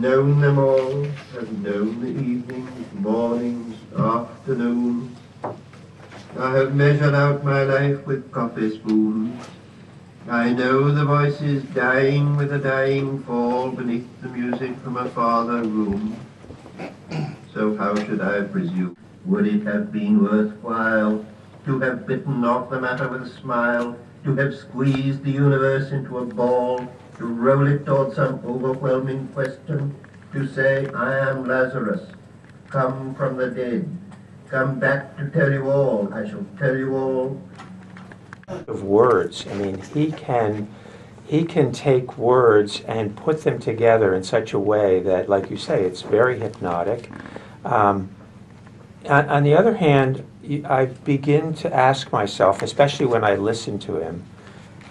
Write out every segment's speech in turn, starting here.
known them all, have known the evenings, mornings, afternoons. I have measured out my life with coffee spoons. I know the voices dying with a dying fall beneath the music from a farther room. So how should I presume? Would it have been worthwhile to have bitten off the matter with a smile, to have squeezed the universe into a ball, to roll it toward some overwhelming question, to say, I am Lazarus, come from the dead, come back to tell you all, I shall tell you all. Of words, I mean, he can take words and put them together in such a way that, like you say, it's very hypnotic. On the other hand, I begin to ask myself, especially when I listen to him,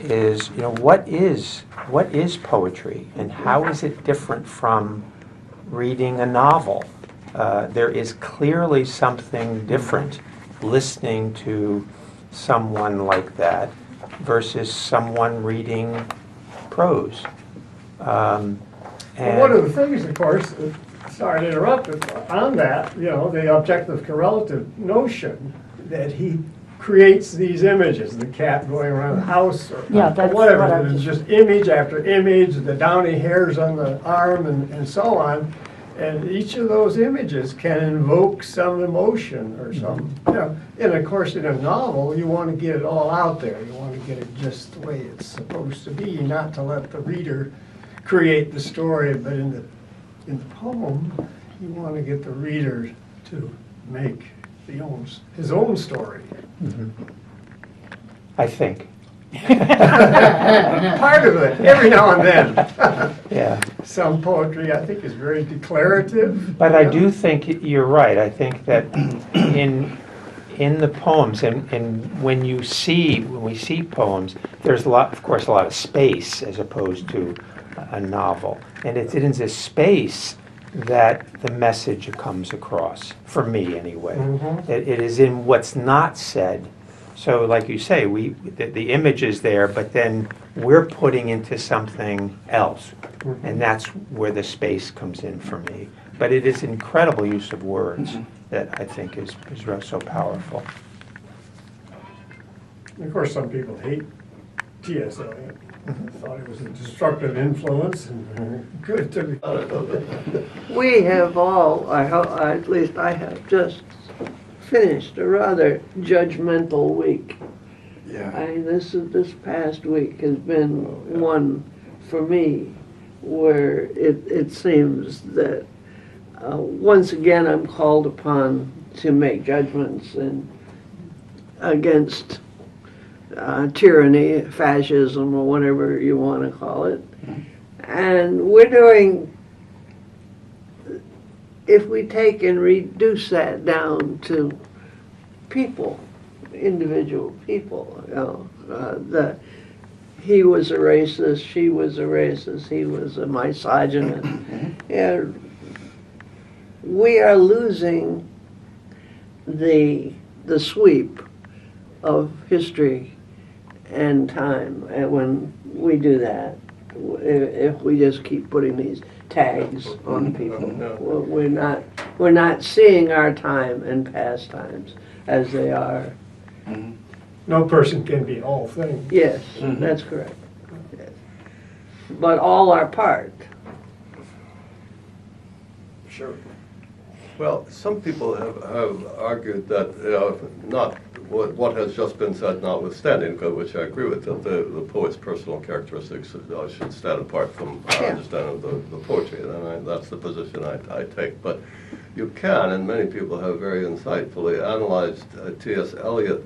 is, what is poetry, and how is it different from reading a novel? There is clearly something different listening to someone like that versus someone reading prose. Well, one of the things, of course, sorry to interrupt, on that, the objective correlative notion that he creates these images, the cat going around the house or whatever, and it's just image after image, the downy hairs on the arm and so on, and each of those images can invoke some emotion or some, and of course in a novel you want to get it all out there, you want to get it just the way it's supposed to be, not to let the reader create the story, but in the poem you want to get the reader to make his own story. Mm-hmm. I think. Part of it, every now and then. Yeah. Some poetry, I think, is very declarative. But I do think you're right. I think that in the poems, and when we see poems, there's of course, a lot of space as opposed to a novel, and it's in this space that the message comes across, for me anyway. Mm-hmm. It is in what's not said. So like you say, the image is there, but then we're putting into something else. Mm-hmm. And that's where the space comes in for me. But it is incredible use of words that I think is so powerful. Of course, some people hate T.S. Eliot. Thought it was a destructive influence and good to be. We have all, at least I have, just finished a rather judgmental week. Yeah. This past week has been one for me where it seems that once again I'm called upon to make judgments against tyranny, fascism, or whatever you want to call it. And we're doing, if we take and reduce that down to people, individual people, he was a racist, she was a racist, he was a misogynist. And we are losing the sweep of history and time when we do that. If we just keep putting these tags on people, we're not seeing our time and past times as they are. No person can be all things. Yes, that's correct. Yes. But all are part. Sure. Well, some people have argued that not what has just been said notwithstanding, which I agree with, that the poet's personal characteristics should stand apart from our understanding of the poetry, and that's the position I take. But you can, and many people have very insightfully analyzed T.S. Eliot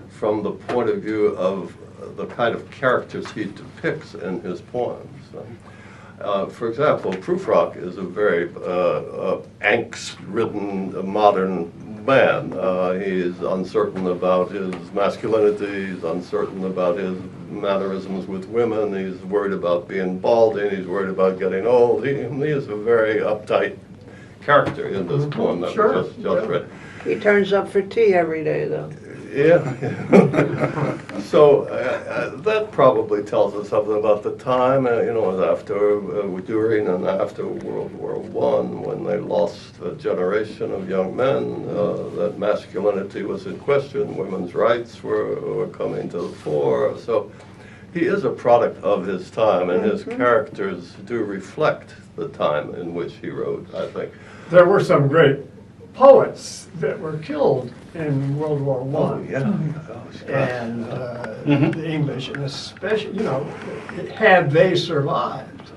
from the point of view of the kind of characters he depicts in his poems. For example, Prufrock is a very angst-ridden modern man. He's uncertain about his masculinity, he's uncertain about his mannerisms with women, he's worried about being balding, he's worried about getting old. He is a very uptight character in this poem that we just read. He turns up for tea every day, though. Yeah. So that probably tells us something about the time, it was after, during and after World War I, when they lost a generation of young men, that masculinity was in question, women's rights were coming to the fore. So he is a product of his time, and his characters do reflect the time in which he wrote, I think. There were some great poets that were killed in World War I. Oh, yeah. Oh, And the English, and especially, had they survived,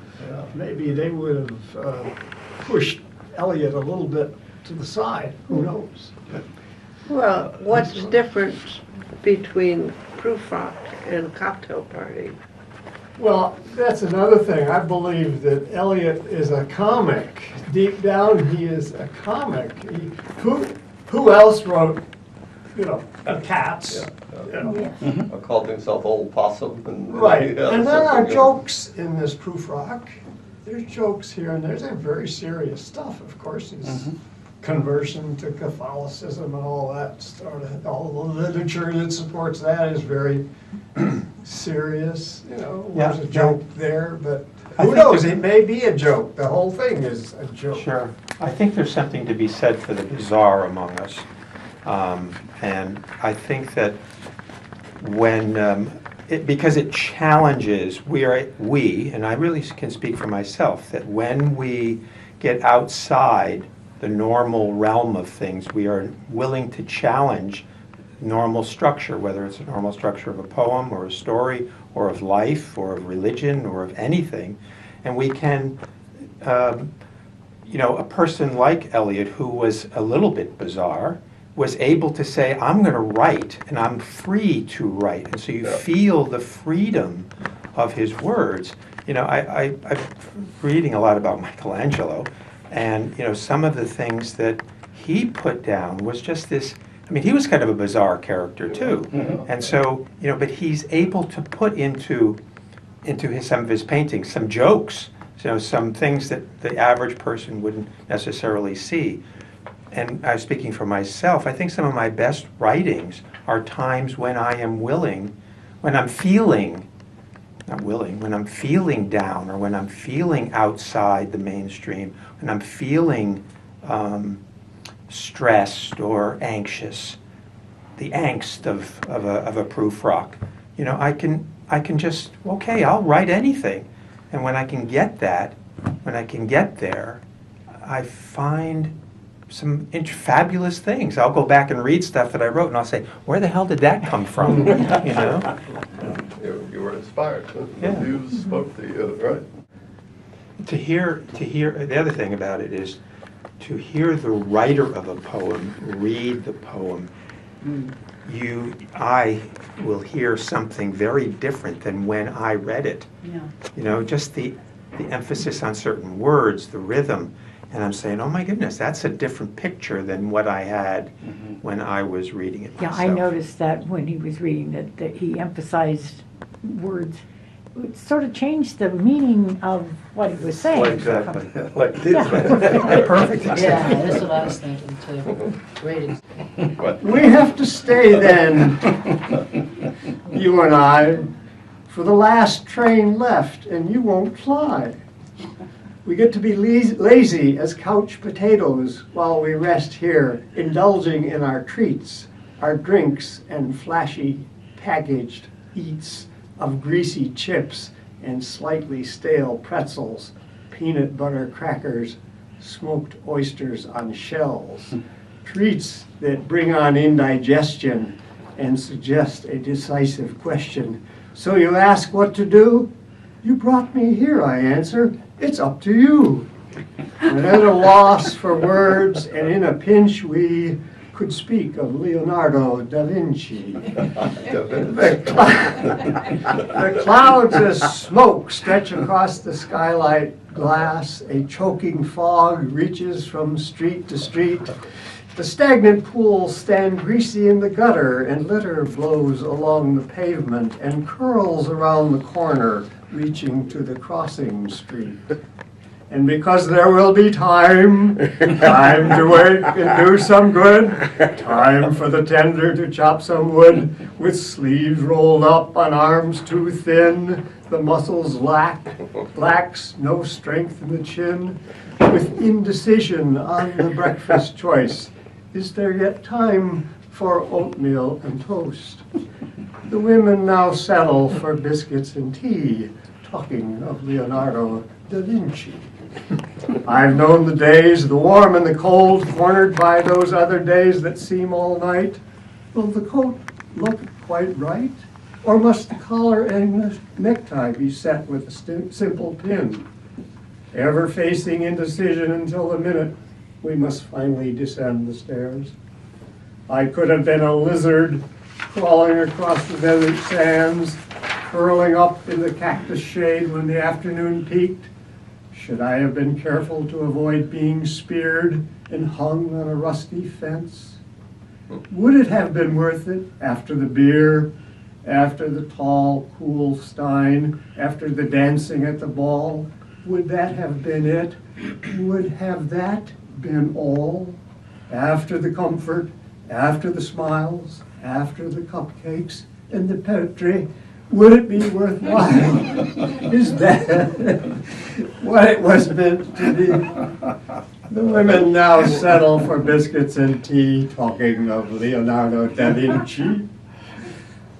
maybe they would have pushed Eliot a little bit to the side. Who knows? Well, what's different between Prufrock and Cocktail Party? Well, that's another thing. I believe that Eliot is a comic. Deep down, he is a comic. Who else wrote, the Cats? Called himself Old Possum. Right, Yeah, and there are something, jokes in this Prufrock. There's jokes here and there's very serious stuff, of course. His conversion to Catholicism and all that sort of, all the literature that supports that is very serious. There's a joke there, but who knows? It may be a joke. The whole thing is a joke. Sure. I think there's something to be said for the bizarre among us. And I think that when, because it challenges, we, and I really can speak for myself, that when we get outside the normal realm of things, we are willing to challenge normal structure, whether it's a normal structure of a poem or a story or of life or of religion or of anything. And we can, a person like Eliot, who was a little bit bizarre, was able to say, I'm going to write, and I'm free to write. And so you feel the freedom of his words. I'm reading a lot about Michelangelo, and, some of the things that he put down was just this, he was kind of a bizarre character too. And so, but he's able to put into some of his paintings some jokes, some things that the average person wouldn't necessarily see. And I'm speaking for myself, I think some of my best writings are times when I am willing, when I'm feeling, when I'm feeling down, or when I'm feeling outside the mainstream, when I'm feeling stressed or anxious, the angst of a Prufrock. I can just, okay, I'll write anything. And when I can get that, when I can get there, I find some fabulous things. I'll go back and read stuff that I wrote, and I'll say, where the hell did that come from? You were inspired. Yeah. The muse spoke to you, right? To hear, the other thing about it is to hear the writer of a poem read the poem, I will hear something very different than when I read it. Yeah. Just the emphasis on certain words, the rhythm, and I'm saying, oh my goodness, that's a different picture than what I had when I was reading it myself. Yeah, I noticed that when he was reading it, that he emphasized words. It sort of changed the meaning of what he was saying. Exactly. Like this. Yeah. Perfect. Yeah, that's what I was thinking too. Great. We have to stay then, you and I, for the last train left, and you won't fly. We get to be lazy as couch potatoes while we rest here, indulging in our treats, our drinks, and flashy packaged eats of greasy chips and slightly stale pretzels, peanut butter crackers, smoked oysters on shells. Treats that bring on indigestion and suggest a decisive question. So you ask what to do? You brought me here, I answer. It's up to you. And at a loss for words, and in a pinch, we could speak of Leonardo da Vinci. The clouds as smoke stretch across the skylight glass. A choking fog reaches from street to street. The stagnant pools stand greasy in the gutter, and litter blows along the pavement and curls around the corner, reaching to the crossing street. And because there will be time to wake and do some good, time for the tender to chop some wood, with sleeves rolled up on arms too thin, the muscles lacks no strength in the chin, with indecision on the breakfast choice. Is there yet time for oatmeal and toast? The women now settle for biscuits and tea, talking of Leonardo da Vinci. I've known the days, the warm and the cold, cornered by those other days that seem all night. Will the coat look quite right? Or must the collar and the necktie be set with a simple pin? Ever facing indecision until the minute we must finally descend the stairs. I could have been a lizard crawling across the desert sands, curling up in the cactus shade when the afternoon peaked. Should I have been careful to avoid being speared and hung on a rusty fence? Would it have been worth it after the beer, after the tall, cool stein, after the dancing at the ball? Would that have been it? Would have that been all? After the comfort, after the smiles, after the cupcakes and the poetry, would it be worthwhile? Is that what it was meant to be? The women now settle for biscuits and tea, talking of Leonardo da Vinci.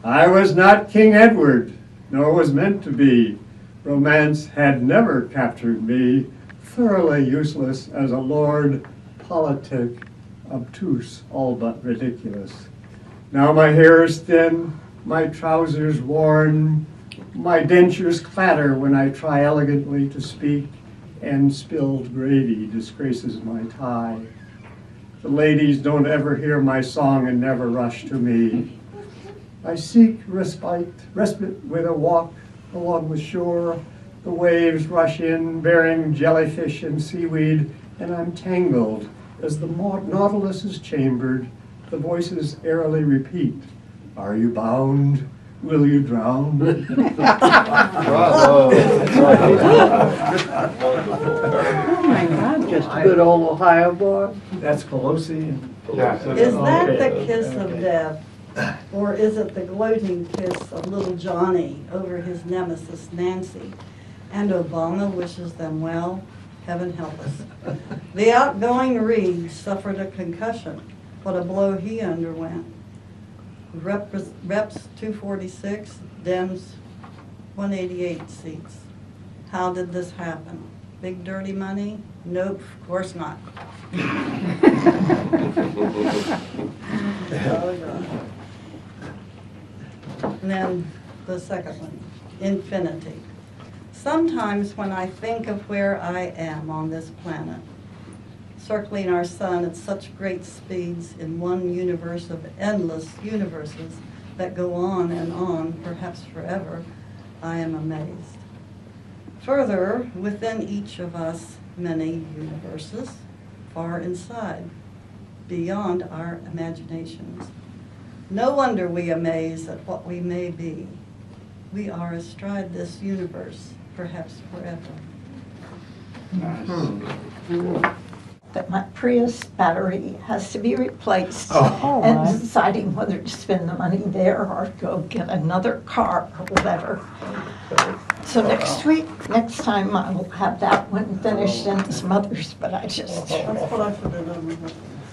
I was not King Edward, nor was meant to be. Romance had never captured me, thoroughly useless as a lord, politic, obtuse, all but ridiculous. Now my hair is thin, my trousers worn, my dentures clatter when I try elegantly to speak, and spilled gravy disgraces my tie. The ladies don't ever hear my song and never rush to me. I seek respite with a walk along the shore. The waves rush in, bearing jellyfish and seaweed, and I'm tangled as the nautilus is chambered. The voices airily repeat, "Are you bound? Will you drown?" Bravo. Oh my God, just a good old Ohio boy. That's Pelosi. Is that Okay. the kiss of death? Or is it the gloating kiss of little Johnny over his nemesis Nancy? And Obama wishes them well. Heaven help us. The outgoing Reed suffered a concussion. What a blow he underwent. Reps 246, Dems 188 seats. How did this happen? Big dirty money? Nope, of course not. Oh, God. And then the second one, infinity. Sometimes when I think of where I am on this planet, circling our sun at such great speeds in one universe of endless universes that go on, perhaps forever, I am amazed. Further, within each of us, many universes, far inside, beyond our imaginations. No wonder we amaze at what we may be. We are astride this universe, perhaps forever. That my Prius battery has to be replaced, Oh. and deciding whether to spend the money there or go get another car or whatever. So next time I will have that one finished and some others, but I just, That's what I put it on.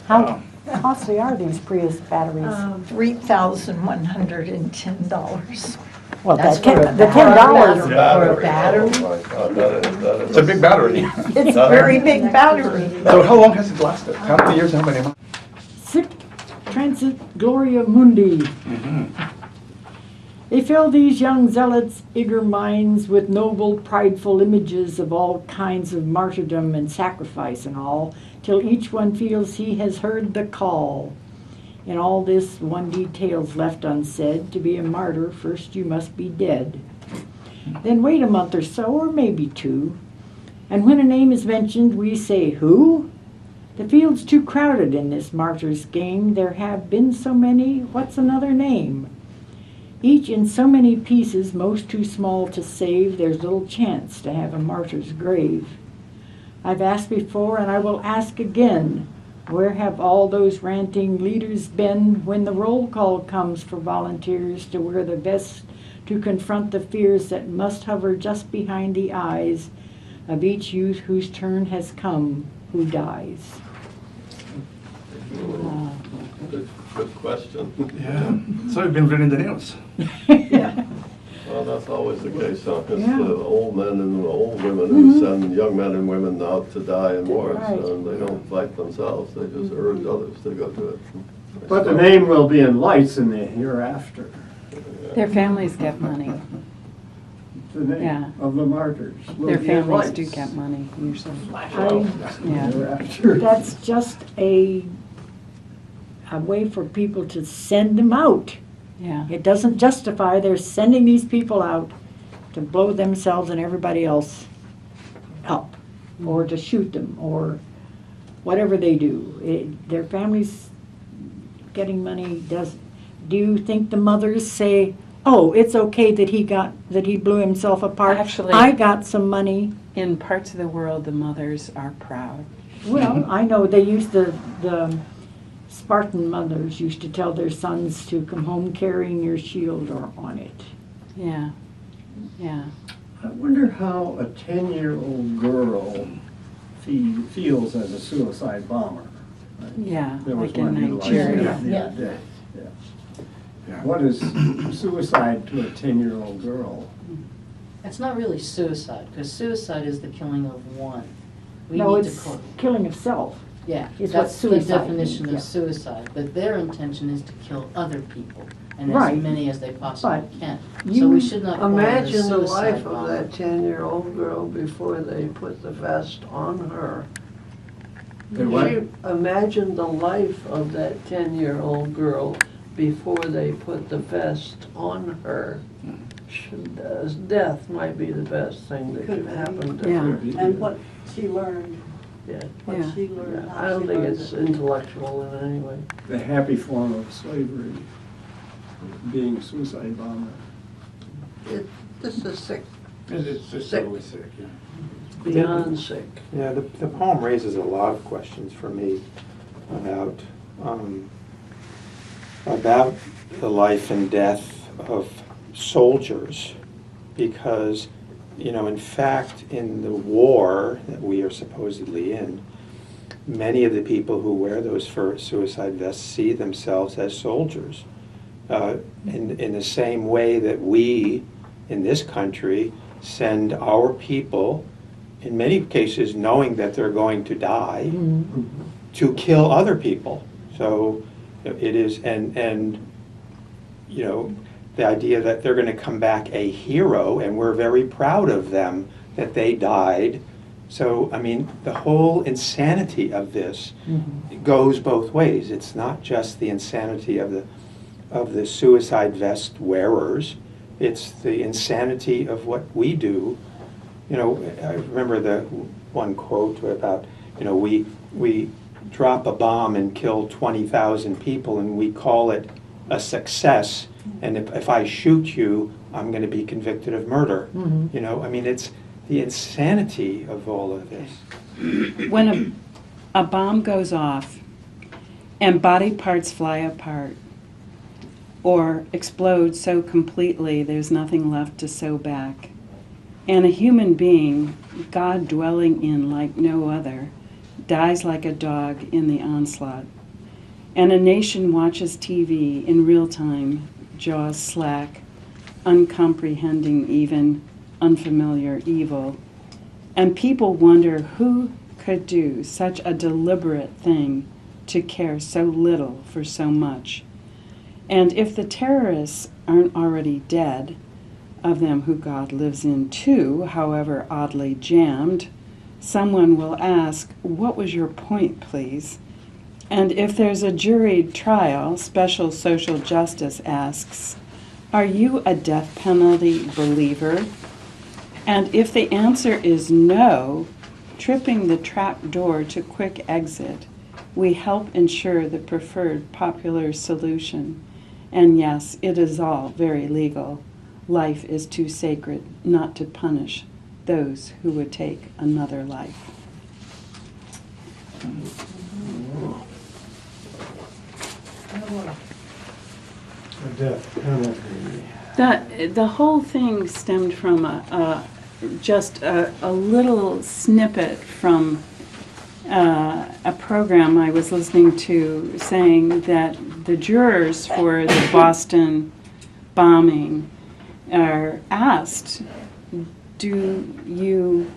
How costly are these Prius batteries? $3,110. Well, That's the for a $10. For a battery? Oh my God, that is. It's a big battery. It's a very big battery. So how long has it lasted? How many years, how many months? Sic transit gloria mundi. They fill these young zealots' eager minds with noble, prideful images of all kinds of martyrdom and sacrifice and all, till each one feels he has heard the call. In all this, one detail's left unsaid. To be a martyr, first you must be dead. Then wait a month or so, or maybe two, and when a name is mentioned, we say, who? The field's too crowded in this martyr's game. There have been so many, what's another name? Each in so many pieces, most too small to save, there's little chance to have a martyr's grave. I've asked before and I will ask again. Where have all those ranting leaders been when the roll call comes for volunteers to wear the vest to confront the fears that must hover just behind the eyes of each youth whose turn has come, who dies? Good question. Yeah, so you've been reading the news. Yeah. Well, that's always the case, huh? It's Yeah. the old men and the old women who send young men and women out to die in wars, Right. and they don't fight themselves, they just urge others to go do it. But the name will be in lights in the hereafter. Their families get money. The name Yeah. of the martyrs will Their be in families lights. do get money, usually. I- Hereafter. That's just a way for people to send them out. Yeah. It doesn't justify they're sending these people out to blow themselves and everybody else up, or to shoot them, or whatever they do. Their families getting money does. Do you think the mothers say, "Oh, it's okay that he blew himself apart. Actually- I got some money." In parts of the world, the mothers are proud. Well, I know they used the Spartan mothers used to tell their sons to come home carrying your shield or on it. Yeah. Yeah. I wonder how a 10-year-old girl feels as a suicide bomber. Yeah. There was Like in one utilized Nigeria. the other day. Yeah. What is suicide to a 10-year-old girl? It's not really suicide, because suicide is the killing of one. We No, need it's to call, killing of self. yeah, it's what that's the suicide definition means, of suicide. But their intention is to kill other people, and Right. as many as they possibly But can. you- So we should not call it a Imagine the suicide life of bomber. that 10-year-old girl before they put the vest on her. The what? Imagine the life of that 10-year-old girl before they put the vest on her. Death might be the best thing that could happen to Yeah. her. And what she learned, Yeah. what Yeah. she learned, I how don't she think learned it's it. intellectual in any way. The happy form of slavery, being a suicide bomber. This is sick, It's just Sick. always sick, yeah. beyond sick. Yeah, the poem raises a lot of questions for me about the life and death of soldiers, because, in fact, in the war that we are supposedly in, many of the people who wear those suicide vests see themselves as soldiers. In the same way that we, in this country, send our people, in many cases knowing that they're going to die, to kill other people. So it is, and the idea that they're going to come back a hero, and we're very proud of them that they died. So, I mean, the whole insanity of this goes both ways. It's not just the insanity of the suicide vest wearers. It's the insanity of what we do. I remember the one quote about, we drop a bomb and kill 20,000 people and we call it a success. And if I shoot you, I'm going to be convicted of murder. I mean, it's the insanity of all of this. When a bomb goes off and body parts fly apart or explode so completely there's nothing left to sew back, and a human being, God dwelling in like no other, dies like a dog in the onslaught, and a nation watches TV in real time, jaws slack, uncomprehending even unfamiliar evil, and people wonder who could do such a deliberate thing to care so little for so much. And if the terrorists aren't already dead, of them who God lives in too, however oddly jammed, someone will ask, what was your point, please? And if there's a juried trial, special social justice asks, are you a death penalty believer? And if the answer is no, tripping the trap door to quick exit, we help ensure the preferred popular solution. And yes, it is all very legal. Life is too sacred not to punish those who would take another life. The death penalty. The whole thing stemmed from just a little snippet from a program I was listening to saying that the jurors for the Boston bombing are asked, do you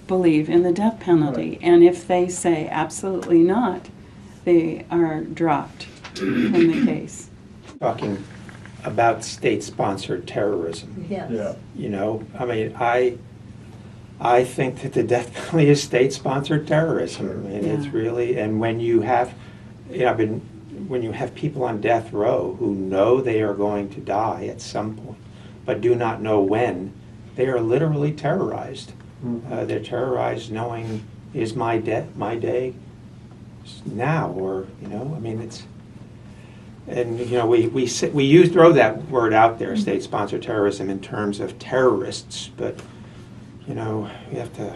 believe in the death penalty? And if they say absolutely not, they are dropped from the case. Talking about state-sponsored terrorism. Yes. Yeah. You know, I mean, I think that the death penalty is state-sponsored terrorism. I mean, it's Yeah. really, and when you have, you know, when you have people on death row who know they are going to die at some point, but do not know when, they are literally terrorized. They're terrorized knowing, is my day now, or, you know, I mean, it's, and, you know, we throw that word out there, state-sponsored terrorism, in terms of terrorists, but, you know, you have to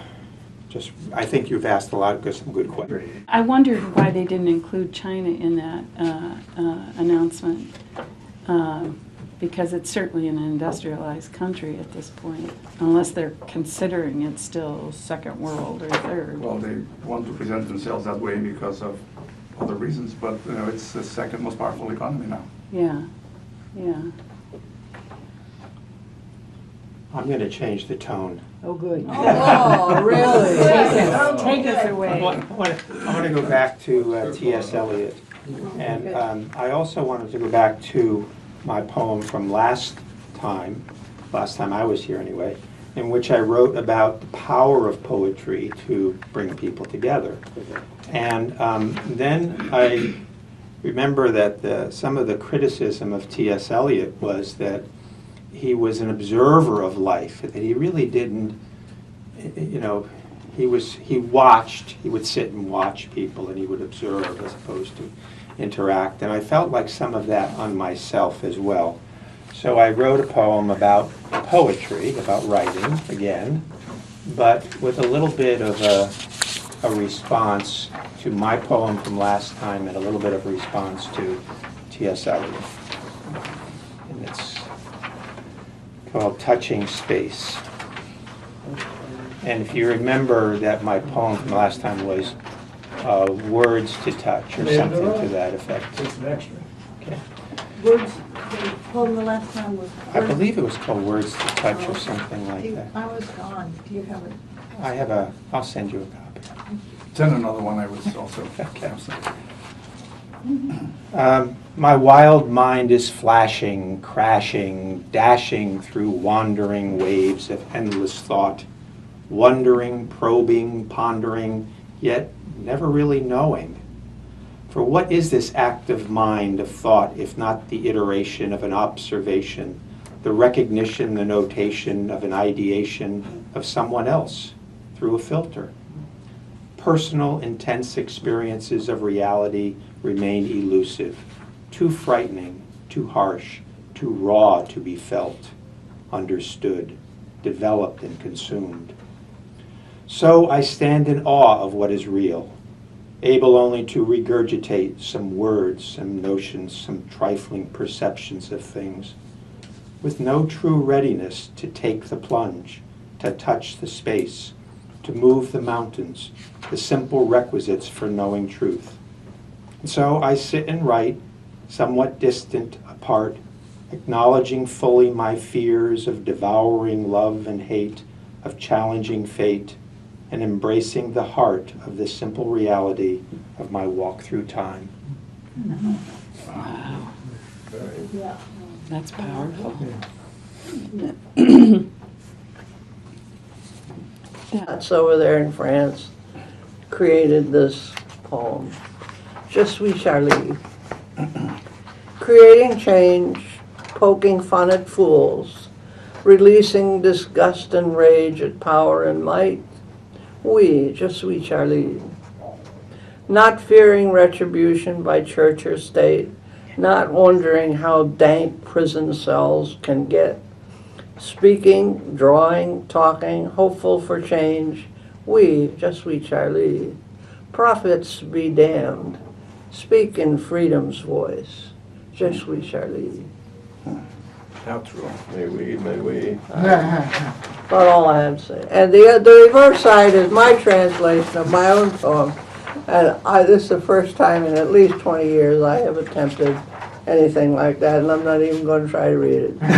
just, I think you've asked a lot of some good questions. I wondered why they didn't include China in that announcement, because it's certainly an industrialized country at this point, unless they're considering it still second world or third. Well, they want to present themselves that way because of other reasons, but you know, it's the second most powerful economy now. Yeah, yeah. I'm going to change the tone. Oh, good. Oh, really? Take us I away. want to go back to T.S. Eliot, and I also wanted to go back to my poem from last time I was here anyway, in which I wrote about the power of poetry to bring people together. And then I remember that some of the criticism of T.S. Eliot was that he was an observer of life, that he really didn't, you know, he would sit and watch people and he would observe as opposed to interact. And I felt like some of that on myself as well. So I wrote a poem about poetry, about writing, again, but with a little bit of a response to my poem from last time and a little bit of a response to T.S. Eliot. And it's called Touching Space. And if you remember that my poem from last time was Words to Touch, or something to that effect. It's an extra. Okay. Words, the poem the last time was. I believe it was called Words to Touch or something like that. I was gone. Do you have it? I'll send you a copy. Then another one I was also absent. My wild mind is flashing, crashing, dashing through wandering waves of endless thought, wondering, probing, pondering, yet never really knowing. For what is this active mind of thought if not the iteration of an observation, the recognition, the notation of an ideation of someone else through a filter? Personal, intense experiences of reality remain elusive, too frightening, too harsh, too raw to be felt, understood, developed, and consumed. So I stand in awe of what is real, able only to regurgitate some words, some notions, some trifling perceptions of things, with no true readiness to take the plunge, to touch the space, to move the mountains, the simple requisites for knowing truth. And so I sit and write, somewhat distant, apart, acknowledging fully my fears of devouring love and hate, of challenging fate, and embracing the heart of the simple reality of my walk through time. Wow, Yeah. that's powerful. That's over there in France, created this poem, Je suis Charlie. Creating change, poking fun at fools, releasing disgust and rage at power and might. Oui, je suis Charlie. Not fearing retribution by church or state, not wondering how dank prison cells can get. Speaking, drawing, talking, hopeful for change. Oui, je suis Charlie. prophets be damned. Speak in freedom's voice. Je suis Charlie. How true. May we. About all I have to say. And the reverse side is my translation of my own poem. And this is the first time in at least 20 years I have attempted anything like that, and I'm not even going to try to read it. I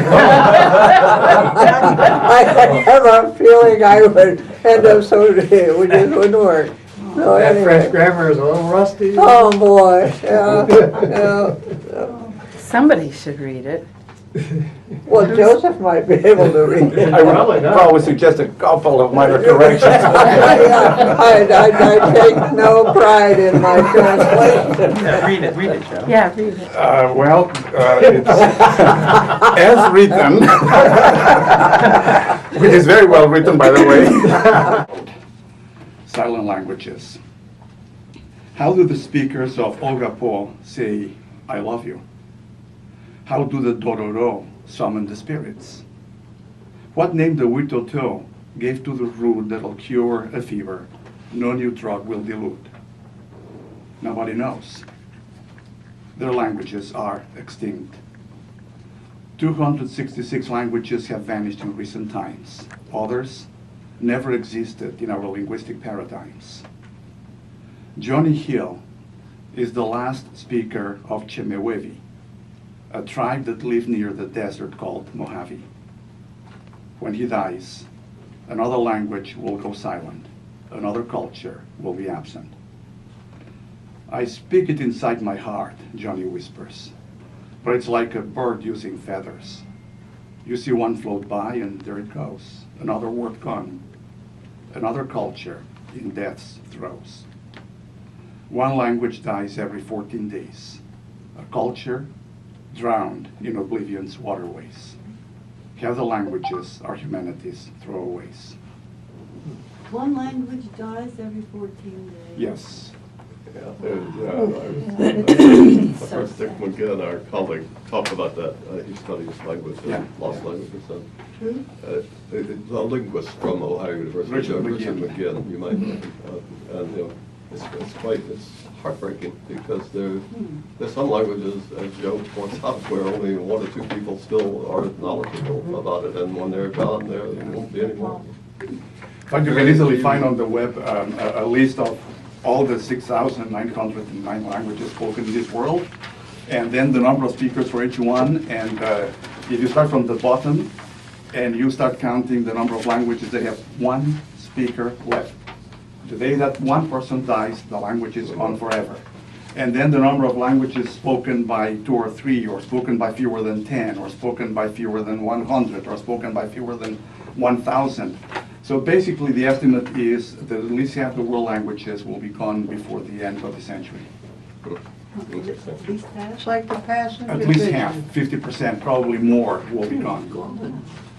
have a feeling I would end up so it just wouldn't work. No, That French anyway. grammar is a little rusty. Oh, boy, yeah. Somebody should read it. Well, Joseph might be able to read it. I Probably would not. probably suggest a couple of minor corrections. Yeah, I take no pride in my translation. Read it, Joe. Yeah, read it. It's as written, which is very well written, by the way. Silent languages. How do the speakers of Olga-Po say, I love you? How do the Dororo summon the spirits? What name the Witoto gave to the root that'll cure a fever no new drug will dilute? Nobody knows. Their languages are extinct. 266 languages have vanished in recent times. Others never existed in our linguistic paradigms. Johnny Hill is the last speaker of Chemehuevi, a tribe that lived near the desert called Mojave. When he dies, another language will go silent, another culture will be absent. I speak it inside my heart, Johnny whispers, but it's like a bird using feathers. You see one float by and there it goes, another word gone, another culture in death's throes. One language dies every 14 days, a culture drowned in oblivion's waterways. Have the languages are humanity's throwaways. One language dies every 14 days. Yes. I've heard Dick McGinn, our colleague, talk about that. He studies language and lost languages. True. A linguist from Ohio University, Richard Richard McGinn. McGinn, you might know. And it's heartbreaking because there's some languages, as Joe points out, where only one or two people still are knowledgeable about it, and when they're gone, there won't be any more. In fact, you can easily find on the web a list of all the 6,909 languages spoken in this world, and then the number of speakers for each one. And if you start from the bottom and you start counting the number of languages, they have one speaker left. The day that one person dies, the language is gone forever. And then the number of languages spoken by 2 or 3, or spoken by fewer than 10, or spoken by fewer than 100, or spoken by fewer than 1,000. So basically the estimate is that at least half the world languages will be gone before the end of the century. At least half? It's like the passenger At least pigeon. half, 50%, probably more will be gone.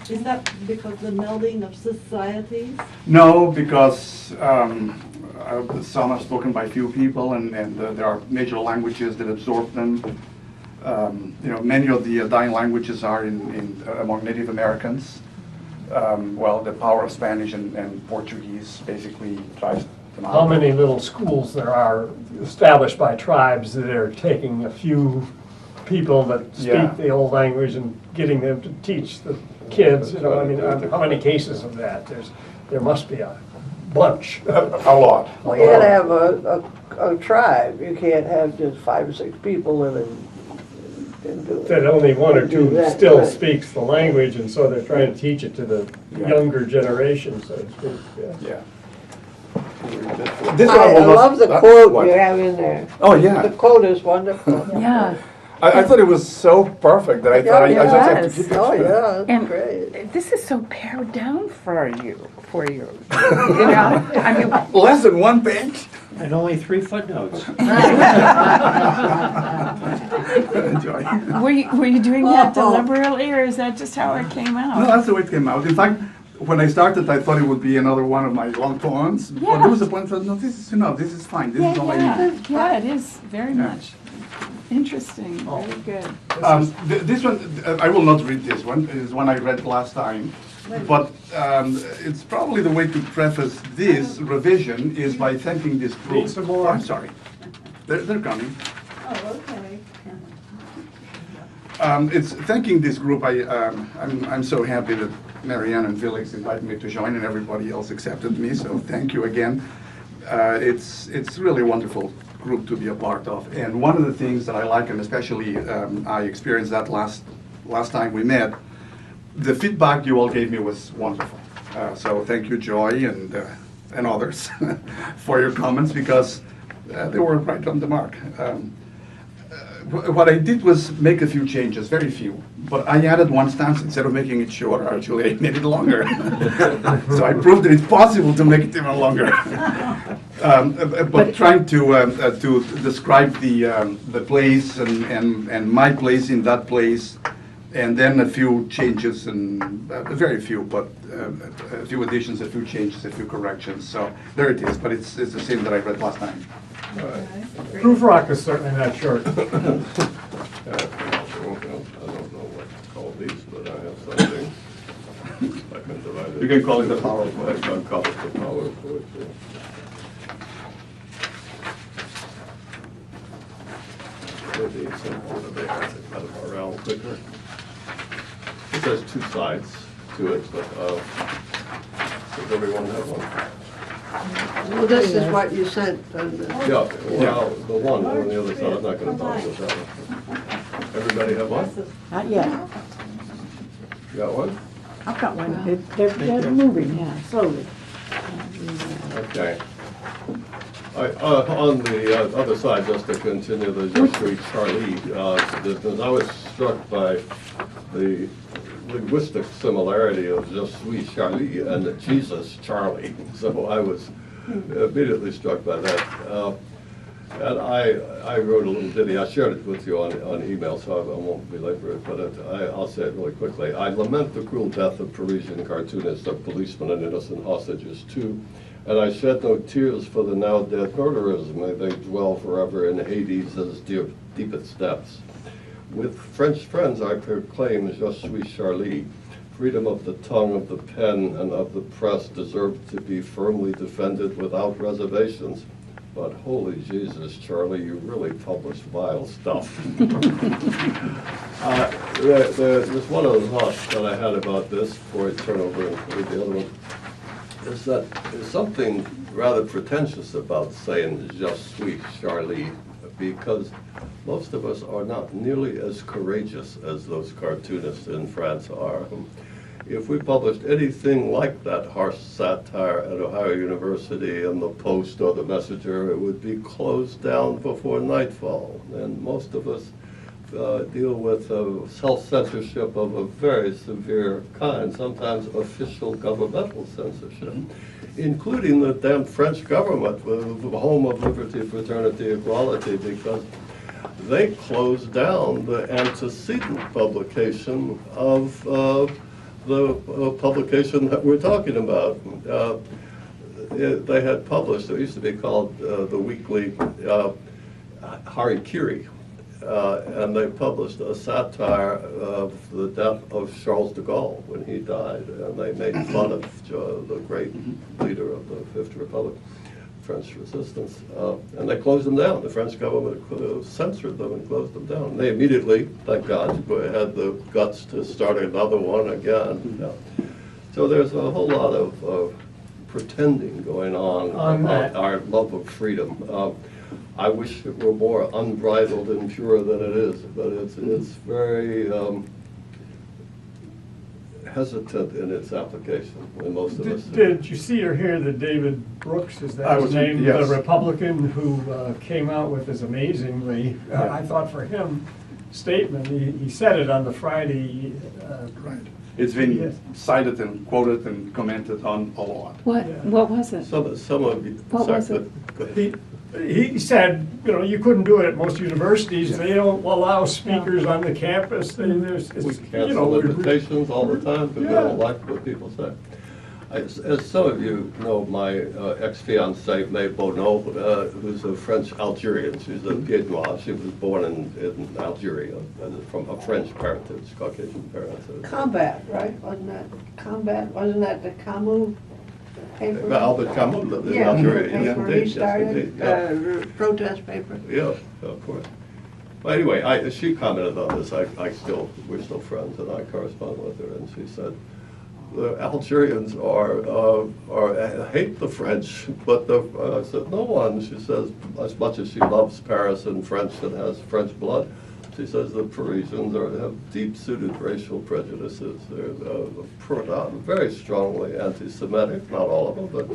Is that because of the melding of societies? No, because some are spoken by few people, and there are major languages that absorb them. Many of the dying languages are among Native Americans. The power of Spanish and Portuguese basically drives them out. How many little schools there are established by tribes that are taking a few people that Yeah. speak the old language and getting them to teach the kids, how many cases of that? There must be a bunch. A lot. Well, you gotta have a tribe. You can't have just 5 or 6 people living and do it. That only one or Do two that, still right. speaks the language, and so they're trying to teach it to the Yeah. younger generation, so to speak, yeah. Yeah. This I will not- love the quote what? you have in there. Oh, The yeah. quote is wonderful. Yeah. I thought it was so perfect that I thought I just have to Yes. keep it. Oh, yeah, that's And great. this is so pared down for you. You know, I mean, Less than 1 page? And only 3 footnotes. Enjoy. were you doing that deliberately, or is that just how it came out? No, that's the way it came out. In fact, when I started, I thought it would be another one of my long poems. But Yeah. there was a point that, no, this is enough. This is fine. This is all I need. Yeah, it is very much. Interesting, very good. This one, I will not read this one. It is one I read last time. But it's probably the way to preface this revision is by thanking this group. Need some more? Oh, I'm sorry. They're coming. Oh, okay. It's thanking this group. I'm so happy that Marianne and Felix invited me to join, and everybody else accepted me. So thank you again. It's really a wonderful group to be a part of. And one of the things that I like, and especially I experienced that last time we met, the feedback you all gave me was wonderful. So thank you, Joy, and others for your comments, because they were right on the mark. What I did was make a few changes, very few, but I added one stanza. Instead of making it shorter, actually I made it longer. So I proved that it's possible to make it even longer. But trying to describe the place and my place in that place, and then a few changes, and very few, but a few additions, a few changes, a few corrections. So there it is, but it's the same that I read last time. Proof rock is certainly not short. I don't know what to call these, but I have something. I can divide it. You can call it the power of I can call it the power of poetry. Maybe simple to make it kind of around quicker. It has two sides to it, but does everyone have one? Well, this is what you sent. Yeah, well, the one on the other side, I'm not gonna bother with that one. Everybody have one? Not yet. You got one? I've got one. They're moving, yeah, slowly. Okay. On the other side, just to continue the Je suis Charlie business, I was struck by the linguistic similarity of Je suis Charlie and Jesus Charlie. So I was immediately struck by that. And I wrote a little ditty. I shared it with you on email, so I won't belabor it, but I'll say it really quickly. I lament the cruel death of Parisian cartoonists, of policemen and innocent hostages too, and I shed no tears for the now dead murderers. May they dwell forever in Hades' deepest depths. With French friends I proclaim Je suis Charlie. Freedom of the tongue, of the pen, and of the press deserve to be firmly defended without reservations. But holy Jesus, Charlie, you really publish vile stuff. There's one other thought that I had about this before I turn over and read the other one, is that there's something rather pretentious about saying Je suis Charlie, because most of us are not nearly as courageous as those cartoonists in France are. If we published anything like that harsh satire at Ohio University and the Post or the Messenger, it would be closed down before nightfall. And most of us deal with self-censorship of a very severe kind, sometimes official governmental censorship, including the damn French government, the home of liberty, fraternity, equality, because they closed down the antecedent publication of the publication that we're talking about. They had published, it used to be called the weekly Harikiri, and they published a satire of the death of Charles de Gaulle when he died, and they made fun of the great leader of the Fifth Republic, French resistance, and they closed them down. The French government censored them and closed them down. And they immediately, thank God, had the guts to start another one again. So there's a whole lot of pretending going on about our love of freedom. I wish it were more unbridled and pure than it is, but it's very hesitant in its application in most of us. Did you see or hear that David Brooks, is that his name, yes. the Republican who came out with this amazingly, I thought for him, statement. He said it on the Friday. Right. It's been cited and quoted and commented on a lot. What was it? Some of you. What was it? Go ahead. He said, you couldn't do it at most universities. They don't allow speakers on the campus. We cancel invitations all the time because we don't like what people say. As some of you know, my ex-fiancée, May Bonneau, who's a French Algerian. She's a Guédois. She was born in Algeria, from a French parentage, Caucasian parentage. Combat, right? Wasn't that the Camus paper? Albert Camus lived in Yeah, Algeria. the paper Yes, he started, indeed, yeah. protest paper. Yeah, of course. Well, anyway, she commented on this. We're still friends, and I correspond with her, and she said, the Algerians hate the French, but I said, no one. She says, as much as she loves Paris and French and has French blood, she says the Parisians have deep-seated racial prejudices. They're very strongly anti-Semitic, not all of them, but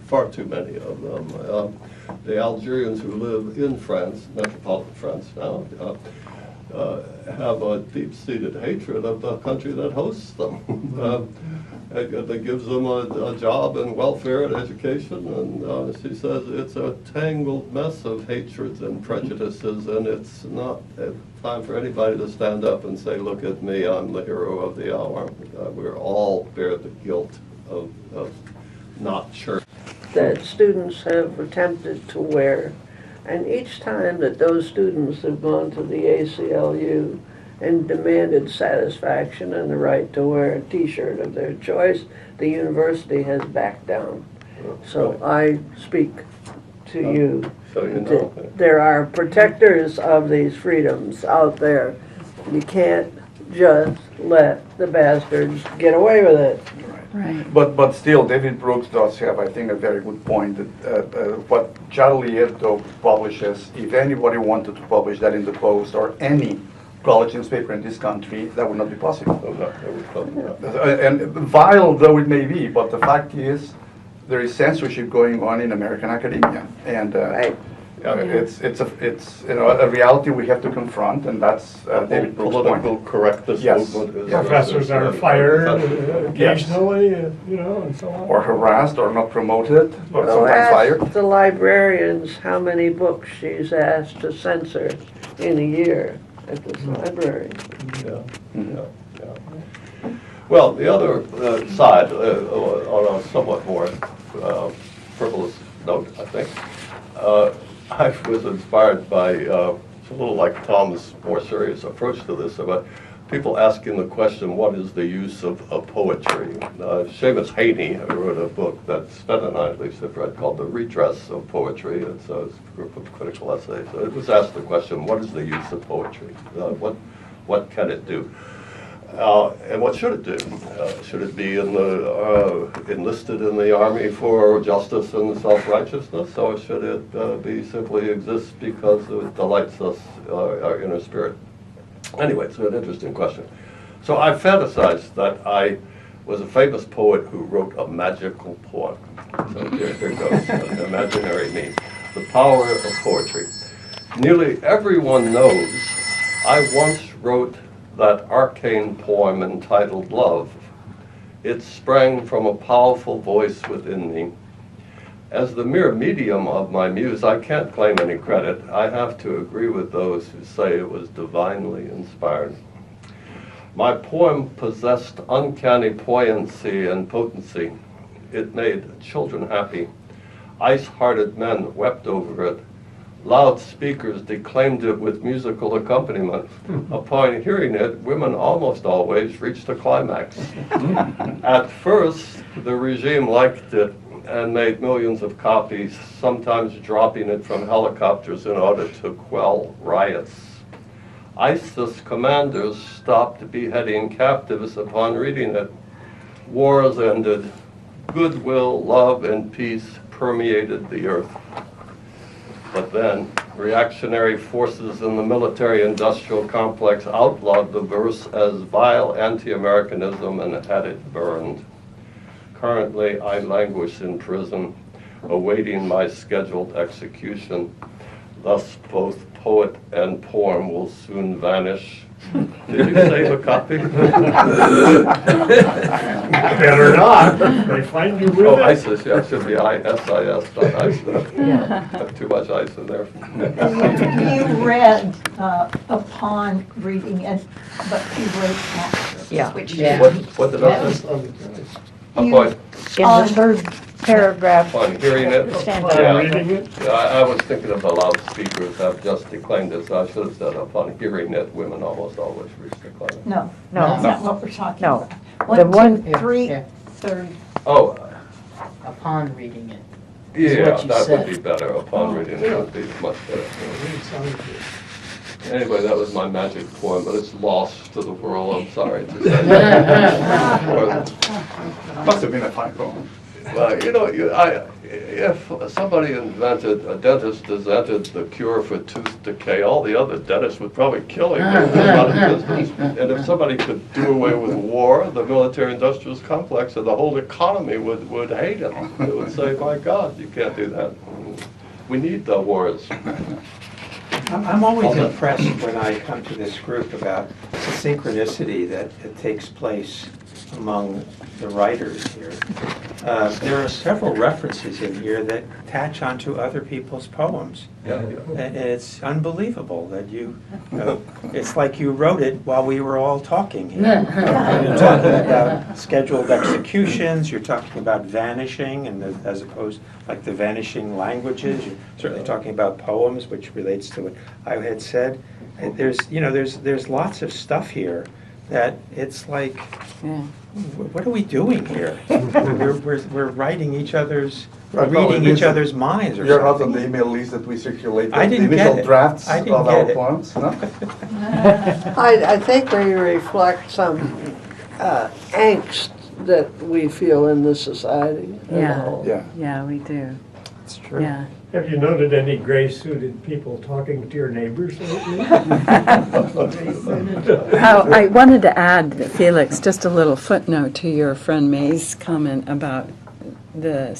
far too many of them. The Algerians who live in France, metropolitan France now, have a deep-seated hatred of the country that hosts them. That gives them a job and welfare and education, and she says it's a tangled mess of hatreds and prejudices, and it's not time for anybody to stand up and say, look at me, I'm the hero of the hour. We're all bear the guilt of not church. That students have attempted to wear. And each time that those students have gone to the ACLU and demanded satisfaction and the right to wear a T-shirt of their choice, the university has backed down. So I speak to you. So you know. There are protectors of these freedoms out there. You can't just let the bastards get away with it. Right. But still, David Brooks does have, I think, a very good point that what Charlie Hebdo publishes, if anybody wanted to publish that in the Post or any college newspaper in this country, that would not be possible. And vile though it may be, but the fact is, there is censorship going on in American academia, and Right. it's a reality we have to confront, and that's David Brooks' point. Political correctness Yes. movement. Professors are fired occasionally, and so on. Or harassed, or not promoted, or So sometimes fired. ask the librarians how many books she's asked to censor in a year at this library. Yeah. Well, the other side, on a somewhat more frivolous note, I think, I was inspired by it's a little like Tom's more serious approach to this, about people asking the question, what is the use of poetry? Seamus Haney wrote a book that Sven and I at least have read called The Redress of Poetry. It's a group of critical essays. It was asked the question, what is the use of poetry? What can it do? And what should it do? Should it be enlisted in the army for justice and self-righteousness, or should it be simply exist because it delights us, our inner spirit? Anyway, it's an interesting question. So I fantasized that I was a famous poet who wrote a magical poem. So here goes, an imaginary me. The power of poetry. Nearly everyone knows I once wrote that arcane poem entitled Love. It sprang from a powerful voice within me. As the mere medium of my muse, I can't claim any credit. I have to agree with those who say it was divinely inspired. My poem possessed uncanny poignancy and potency. It made children happy. Ice-hearted men wept over it. Loudspeakers declaimed it with musical accompaniment. Upon hearing it, women almost always reached a climax. At first, the regime liked it and made millions of copies, sometimes dropping it from helicopters in order to quell riots. ISIS commanders stopped beheading captives upon reading it. Wars ended. Goodwill, love, and peace permeated the earth. But then, reactionary forces in the military-industrial complex outlawed the verse as vile anti-Americanism and had it burned. Currently, I languish in prison, awaiting my scheduled execution. Thus, both poet and poem will soon vanish. Did you save a copy? Better not. They find you with it. ISIS, yeah, it should be ISIS, not ISIS. Have too much ice in there. You read upon reading it, but you wrote that. Yeah. Which Yeah. What did I say? Upon, In the third paragraph. upon hearing it, Stand Upon yeah, reading it? I was thinking of the loudspeakers have just declaimed it, so I should have said upon hearing it, women almost always reach the climate. No, No. that's not what we're talking No. about. The one- Two, three, Here. third. Oh, Upon reading it. yeah, what you that would said. be better. Upon reading it would be much better. Anyway, that was my magic poem, but it's lost to the world, I'm sorry to say. Must have been a typo. Well, you know, if somebody invented, a dentist invented the cure for tooth decay, all the other dentists would probably kill him. And if somebody could do away with war, the military-industrial complex and the whole economy would hate him. It would say, my God, you can't do that. We need the wars. I'm always impressed when I come to this group about the synchronicity that takes place among the writers here. There are several references in here that attach onto other people's poems. Yeah, And it's unbelievable that it's like you wrote it while we were all talking here. You're talking about scheduled executions, you're talking about vanishing, and as opposed, like the vanishing languages, you're certainly talking about poems, which relates to what I had said. There's lots of stuff here that it's like, Yeah. what are we doing here? We're writing each other's, Right, no, reading it each is- other's minds or You're not on something. the email list that we circulate, I the didn't get initial it. drafts I of didn't our get it. poems, no? I think we reflect some angst that we feel in this society as a Yeah. whole. Yeah. Yeah, we do. It's true. Yeah. Have you noted any gray-suited people talking to your neighbors lately? Oh, I wanted to add, Felix, just a little footnote to your friend May's comment about the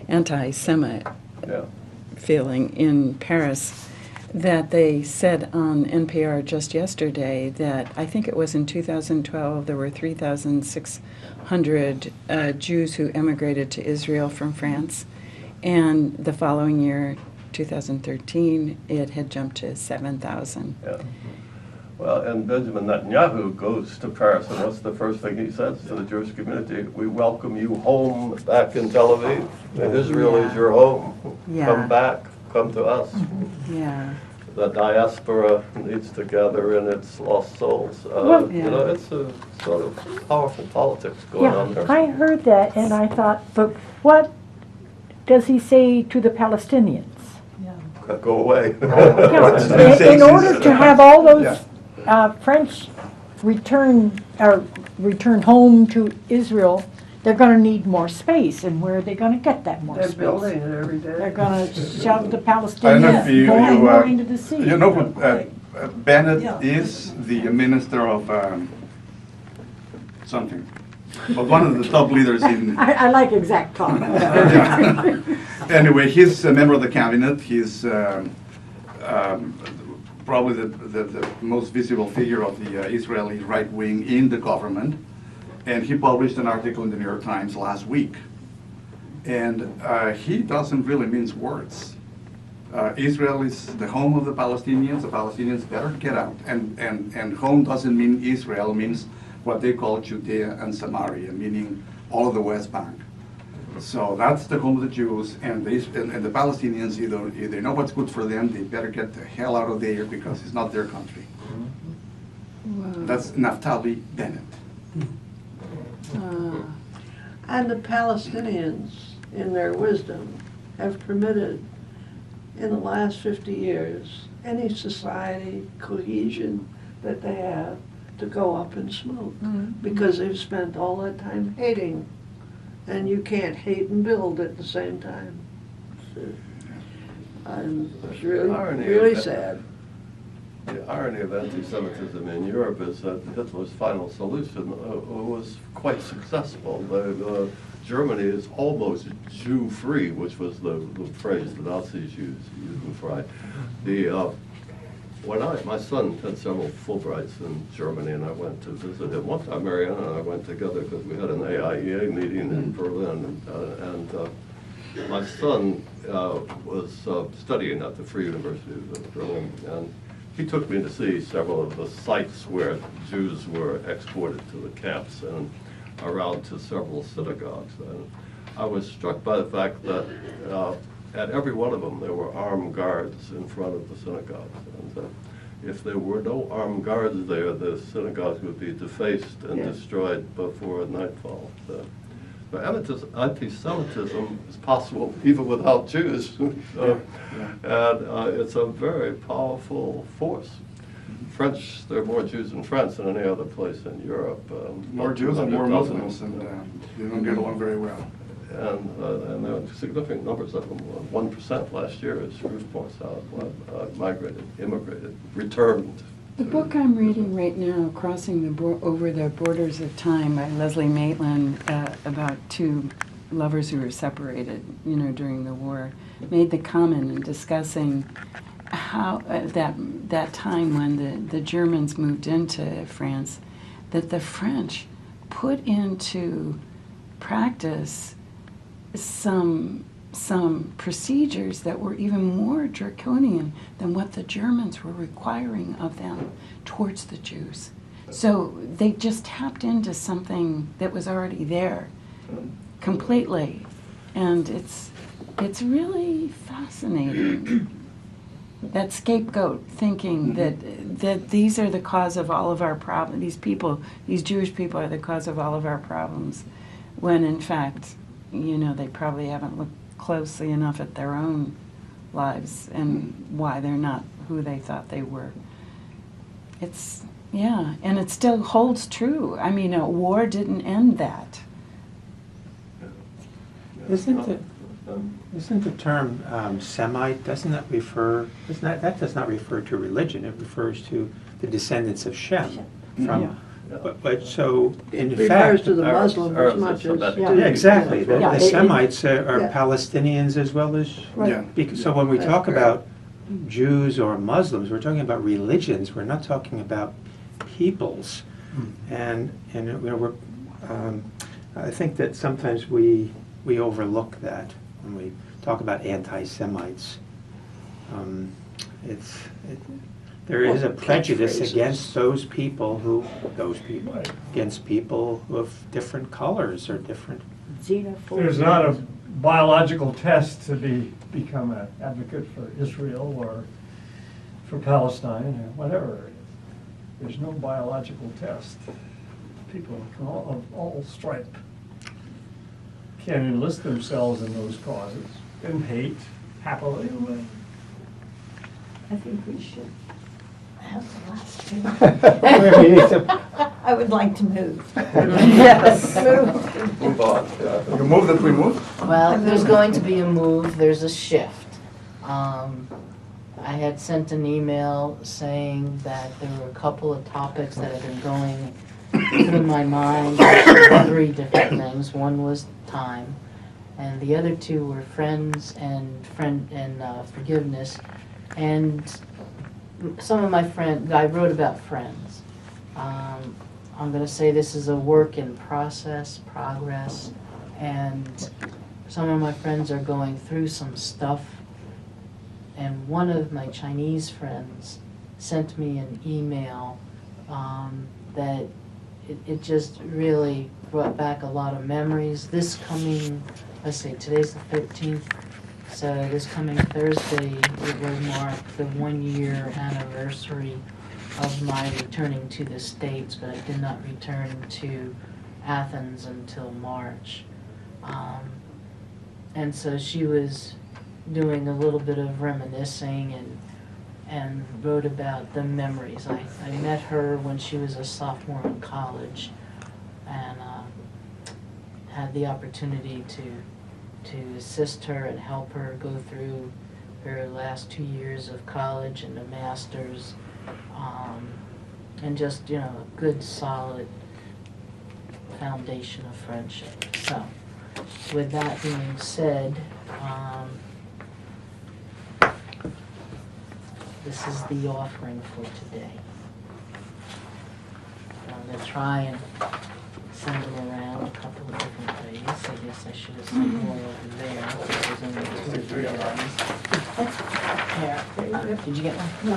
anti-Semite yeah. feeling in Paris, that they said on NPR just yesterday that I think it was in 2012 there were 3,600 Jews who emigrated to Israel from France, and the following year, 2013, it had jumped to 7,000. Yeah. Well, and Benjamin Netanyahu goes to Paris, and what's the first thing he says to the Jewish community? We welcome you home back in Tel Aviv. Israel is your home. Yeah. Come back, come to us. Yeah. The diaspora needs to gather in its lost souls. Well- You know, it's a sort of powerful politics going on Yeah, there. I heard that and I thought, but what does he say to the Palestinians? Go away. Yeah, in order to have all those French return home to Israel, they're going to need more space, and where are they going to get that more They're space? building it every They're day. going to shove the I don't know if Palestinians more and more into the sea. you know who Bennett Yeah. is, the minister of something, but one of the top leaders in. I like exact talk. Yeah. Anyway, he's a member of the cabinet. He's probably the most visible figure of the Israeli right wing in the government. And he published an article in the New York Times last week. And he doesn't really mince words. Israel is the home of the Palestinians. The Palestinians better get out. And home doesn't mean Israel, means what they call Judea and Samaria, meaning all of the West Bank. So that's the home of the Jews, and the Palestinians either know what's good for them, they better get the hell out of there because it's not their country. That's Naftali Bennett. And the Palestinians, in their wisdom, have permitted, in the last 50 years, any society cohesion that they have to go up in smoke, because they've spent all that time hating. And you can't hate and build at the same time. So, it's really, really sad. The irony of anti-Semitism in Europe is that Hitler's final solution was quite successful. Germany is almost Jew-free, which was the phrase the Nazis used before. My son had several Fulbrights in Germany, and I went to visit him. One time, Marianne and I went together because we had an AIEA meeting in Berlin, and my son was studying at the Free University of Berlin, and he took me to see several of the sites where Jews were exported to the camps. And around to several synagogues. And I was struck by the fact that at every one of them there were armed guards in front of the synagogues. And if there were no armed guards there, the synagogues would be defaced and destroyed before nightfall. But anti-Semitism is possible even without Jews. And it's a very powerful force. French, there are more Jews in France than any other place in Europe. More Jews and more Muslims, and they don't get along very well. And there are significant numbers of them. 1% last year, as Ruth points out, migrated, immigrated, returned. The book I'm reading right now, Crossing Over the Borders of Time by Leslie Maitland, about two lovers who were separated, during the war, made the comment in discussing how that time when the Germans moved into France, that the French put into practice some procedures that were even more draconian than what the Germans were requiring of them towards the Jews. So they just tapped into something that was already there completely. And it's really fascinating. That scapegoat thinking that these are the cause of all of our problems, these Jewish people are the cause of all of our problems, when in fact, they probably haven't looked closely enough at their own lives and why they're not who they thought they were. And it still holds true. I mean, a war didn't end that. Isn't the term Semite, that does not refer to religion, it refers to the descendants of Shem. But so, in fact... It refers to the Muslim as much as... Yeah, exactly. The Semites are Palestinians as well as... Because, so when we talk about Jews or Muslims, we're talking about religions, we're not talking about peoples. And I think that sometimes we overlook that when we talk about anti-Semites. There is a prejudice against against people who have different colors or different. There's not a biological test to become an advocate for Israel or for Palestine or whatever it is. There's no biological test. People of all stripe can enlist themselves in those causes and hate happily. I think we should have the last two. I would like to move. Yes. Move on. You move that we move? Well, there's going to be a move, there's a shift. I had sent an email saying that there were a couple of topics that had been going through my mind, 3 different things. One was time, and the other 2 were friends and forgiveness. And some of my friends, I wrote about friends. I'm going to say this is a work in progress, and some of my friends are going through some stuff. And one of my Chinese friends sent me an email that it just really brought back a lot of memories. This coming, let's see, today's the 13th, so this coming Thursday it will mark the 1-year anniversary of my returning to the States, but I did not return to Athens until March. And so she was doing a little bit of reminiscing and wrote about the memories. I met her when she was a sophomore in college and had the opportunity to assist her and help her go through her last 2 years of college and a master's, and just, a good solid foundation of friendship. So, with that being said, this is the offering for today. I'm going to try and send them around a couple of different ways. I guess I should have sent more over there. There's only 2 or 3 of them. Here. Did you get one? No.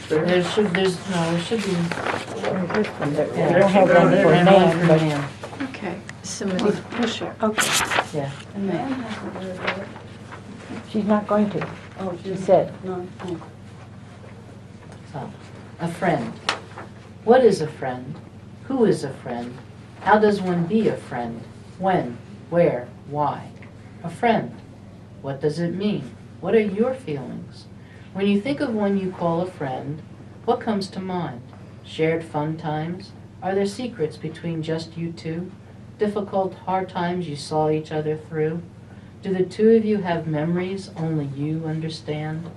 There should be. We don't have one for And one for man, but man. Okay, somebody push her. Okay. Yeah. And man has a word with it. she's not going to. Oh, She said. No, oh. So, a friend. What is a friend? Who is a friend? How does one be a friend? When? Where? Why? A friend. What does it mean? What are your feelings? When you think of one you call a friend, what comes to mind? Shared fun times? Are there secrets between just you two? Difficult, hard times you saw each other through? Do the two of you have memories only you understand?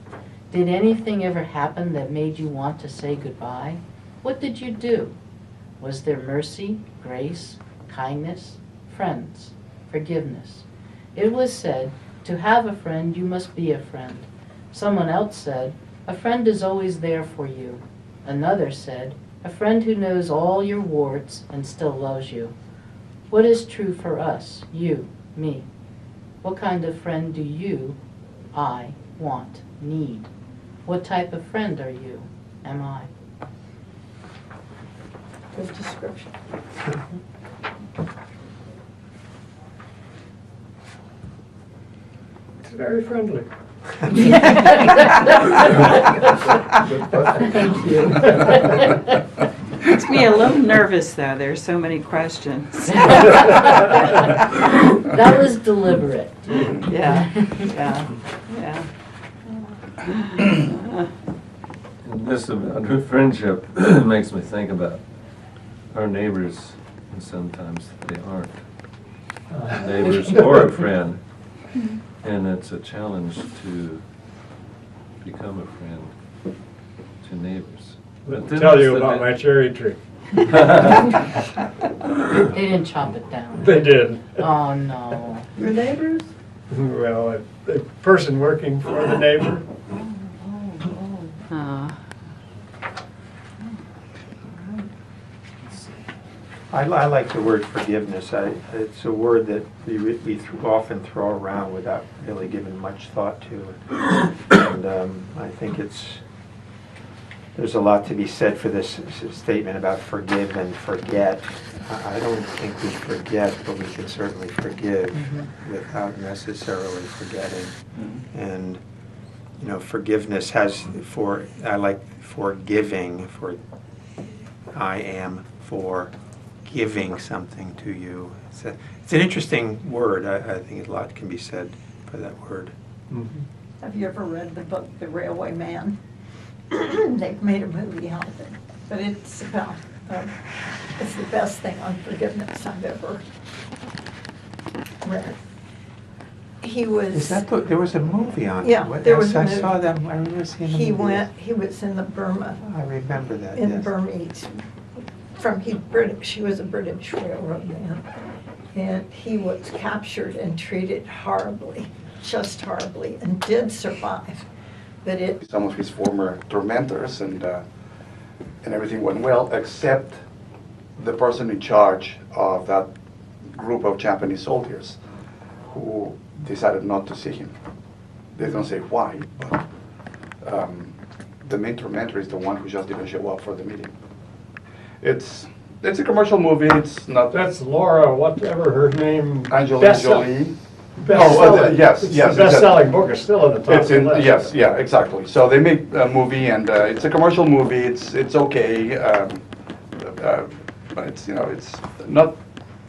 Did anything ever happen that made you want to say goodbye? What did you do? Was there mercy, grace, kindness, friends, forgiveness? It was said, to have a friend, you must be a friend. Someone else said, a friend is always there for you. Another said, a friend who knows all your warts and still loves you. What is true for us, you, me? What kind of friend do you, I, want, need? What type of friend are you, am I? Good description. It's very friendly. Thank you. Makes me a little nervous, though. There's so many questions. That was deliberate. Yeah, yeah, yeah. And this about friendship makes me think about our neighbors, and sometimes they aren't neighbors or a friend. And it's a challenge to become a friend to neighbors. Let me tell you about my cherry tree. They didn't chop it down. They did. Oh, no. Your neighbors? Well, a person working for the neighbor. I like the word forgiveness. It's a word that we often throw around without really giving much thought to. And I think there's a lot to be said for this statement about forgive and forget. I don't think we forget, but we can certainly forgive without necessarily forgetting. And you know, forgiveness has I like forgiving, for I am for giving something to you. It's an interesting word. I think a lot can be said by that word. Have you ever read the book, The Railway Man? They've made a movie out of it, but it's about, it's the best thing on forgiveness I've ever read. He was. Is that there was a movie on it? Yeah, there was a I movie. saw that. I remember seeing the movie. He was in the Burma. I remember that. In yes. Burmese. He was a British railroad man. And he was captured and treated horribly, just horribly, and did survive. But Some of his former tormentors, and everything went well, except the person in charge of that group of Japanese soldiers who decided not to see him. They don't say why, but the main tormentor is the one who just didn't show up for the meeting. It's a commercial movie. It's not. That's Laura, whatever her name. Angelina Jolie. Best-selling. Yes, It's yes. the best-selling book. It's still in the top It's in, of the list. yes, yeah, exactly. So they make a movie, and it's a commercial movie. It's okay, but it's it's not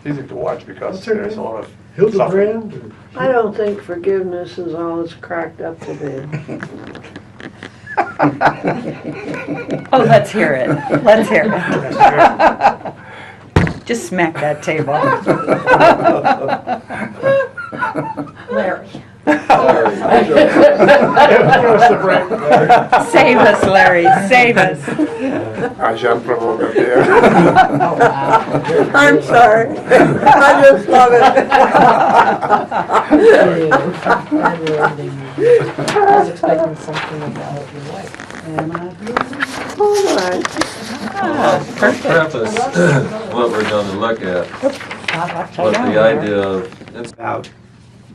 easy to watch because What's her there's a name? lot of suffering. Hildebrand? I don't think forgiveness is all it's cracked up to be. Oh, let's hear it. Let's hear it. Just smack that table. Larry. Save us, Larry. Save us. I jump over there. Oh, wow. I'm sorry. I just love it. I was expecting something about your wife. All right. To preface what we're going to look at, what the idea of it's About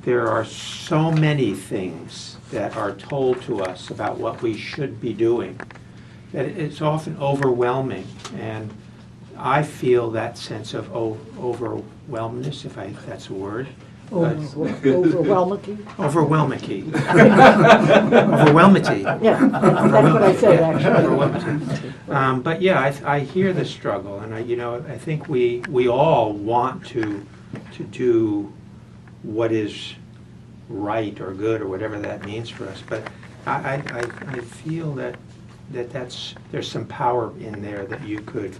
there are so many things that are told to us about what we should be doing. that it's often overwhelming, and I feel that sense of overwhelmness, if that's a word. Overwhelmity? Overwhelmity. Overwhelmity. Yeah, that's what I said, actually. Overwhelmity. But yeah, I hear the struggle, and I think we all want to do what is right or good or whatever that means for us. But I feel that there's some power in there that you could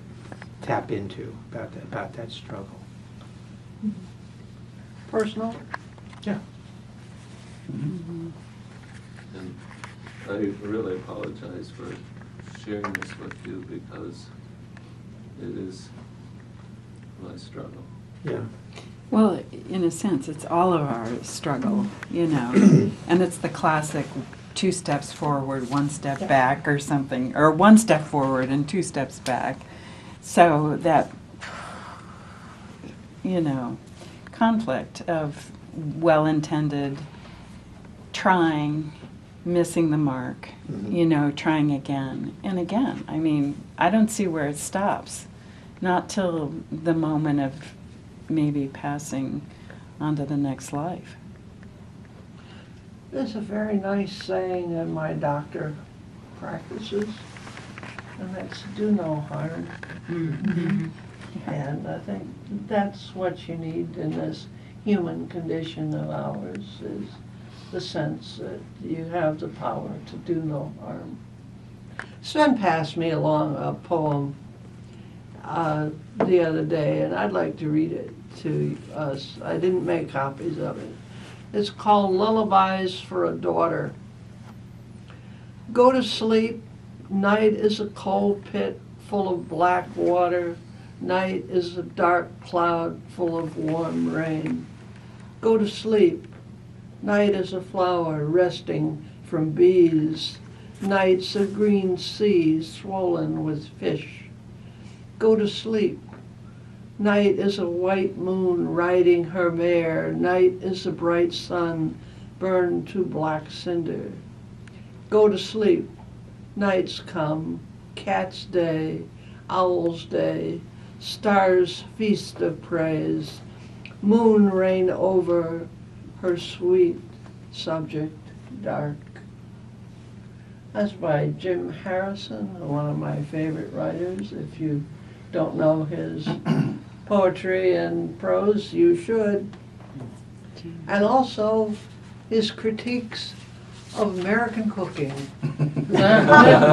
tap into about that struggle. Personal? Yeah. And I really apologize for sharing this with you because it is my struggle. Yeah. Well, in a sense, it's all of our struggle, and it's the classic 2 steps forward, 1 step back or something, or 1 step forward and 2 steps back. So that, conflict of well-intended trying, missing the mark, trying again and again. I mean, I don't see where it stops, not till the moment of maybe passing on to the next life. There's a very nice saying that my doctor practices, and that's do no harm. Mm-hmm. And I think that's what you need in this human condition of ours, is the sense that you have the power to do no harm. Sven passed me along a poem the other day, and I'd like to read it to us. I didn't make copies of it. It's called Lullabies for a Daughter. Go to sleep. Night is a coal pit full of black water. Night is a dark cloud full of warm rain. Go to sleep. Night is a flower resting from bees. Night's a green sea swollen with fish. Go to sleep. Night is a white moon riding her mare. Night is a bright sun burned to black cinder. Go to sleep. Nights come, cat's day, owl's day, stars' feast of praise. Moon reign over her sweet subject dark. That's by Jim Harrison, one of my favorite writers. If you don't know his poetry and prose, you should. And also his critiques of American cooking. Wow.